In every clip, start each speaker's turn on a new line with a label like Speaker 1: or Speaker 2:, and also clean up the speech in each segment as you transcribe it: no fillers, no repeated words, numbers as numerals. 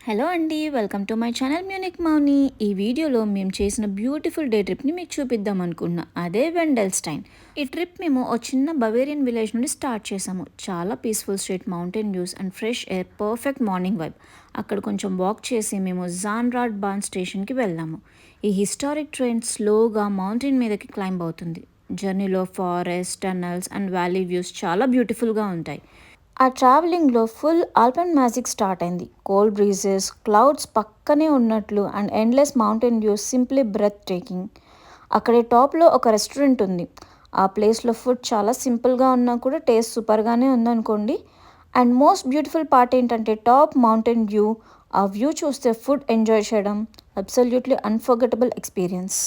Speaker 1: Hello అండి, welcome to my channel Munich Mouni. ఈ వీడియోలో మేము చేసిన బ్యూటిఫుల్ డే ట్రిప్ని మీకు చూపిద్దాం అనుకున్నా. అదే వెండెల్స్టైన్. ఈ ట్రిప్ మేము ఓ చిన్న బవేరియన్ విలేజ్ నుండి స్టార్ట్ చేసాము. చాలా peaceful street, mountain views and fresh air, perfect morning vibe. అక్కడ కొంచెం వాక్ చేసి మేము జాన్రాడ్ బాన్ స్టేషన్కి వెళ్ళాము. ఈ హిస్టారిక్ ట్రైన్ స్లోగా మౌంటైన్ మీదకి క్లైంబ్ అవుతుంది. జర్నీలో forest, tunnels and valley views చాలా బ్యూటిఫుల్గా ఉంటాయి. ఆ ట్రావెలింగ్లో ఫుల్ ఆల్పైన్ మ్యాజిక్ స్టార్ట్ అయింది. కోల్డ్ బ్రీజెస్, క్లౌడ్స్ పక్కనే ఉన్నట్లు and endless mountain views simply breathtaking. అక్కడే టాప్లో ఒక రెస్టారెంట్ ఉంది. ఆ ప్లేస్లో ఫుడ్ చాలా సింపుల్గా ఉన్నా కూడా టేస్ట్ సూపర్గానే ఉందనుకోండి. అండ్ మోస్ట్ బ్యూటిఫుల్ పార్ట్ ఏంటంటే టాప్ మౌంటైన్ వ్యూ. ఆ వ్యూ చూస్తే ఫుడ్ ఎంజాయ్ చేయడం అబ్సల్యూట్లీ అన్ఫర్గెటబుల్ ఎక్స్పీరియన్స్.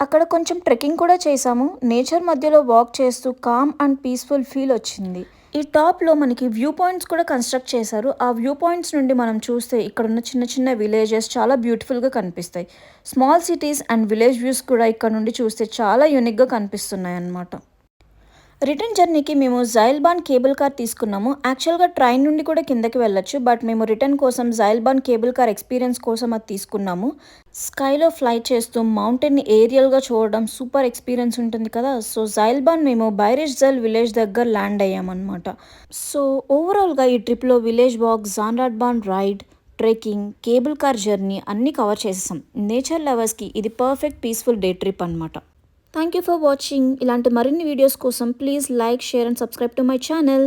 Speaker 1: అక్కడ కొంచెం ట్రెక్కింగ్ కూడా చేసాము. నేచర్ మధ్యలో వాక్ చేస్తూ కామ్ అండ్ పీస్ఫుల్ ఫీల్ వచ్చింది. ఈ టాప్లో మనకి వ్యూ పాయింట్స్ కూడా కన్స్ట్రక్ట్ చేశారు. ఆ వ్యూ పాయింట్స్ నుండి మనం చూస్తే ఇక్కడున్న చిన్న చిన్న విలేజెస్ చాలా బ్యూటిఫుల్గా కనిపిస్తాయి. Small cities and village views కూడా ఇక్కడ నుండి చూస్తే చాలా యూనిక్గా కనిపిస్తున్నాయి అన్నమాట. రిటర్న్ జర్నీకి మేము జైల్బాన్ కేబుల్ కార్ తీసుకున్నాము. యాక్చువల్గా ట్రైన్ నుండి కూడా కిందకి వెళ్ళొచ్చు, బట్ మేము రిటర్న్ కోసం జైల్బాన్ కేబుల్ కార్ ఎక్స్పీరియన్స్ కోసం అది తీసుకున్నాము. స్కైలో ఫ్లై చేస్తూ మౌంటైన్ని ఏరియల్గా చూడడం సూపర్ ఎక్స్పీరియన్స్ ఉంటుంది కదా. సో జైల్బాన్ మేము బైరిష్ జైల్ విలేజ్ దగ్గర ల్యాండ్ అయ్యామన్నమాట. సో ఓవరాల్గా ఈ ట్రిప్లో విలేజ్ వాక్, జాన్రాడ్బాన్ ride, trekking, cable car journey అన్నీ కవర్ చేసేసాం. నేచర్ లవర్స్కి ఇది పర్ఫెక్ట్ పీస్ఫుల్ డే ట్రిప్ అనమాట. Thank you for watching. ఇలాంటి మరిన్ని వీడియోస్ కోసం please like, share and subscribe to my channel.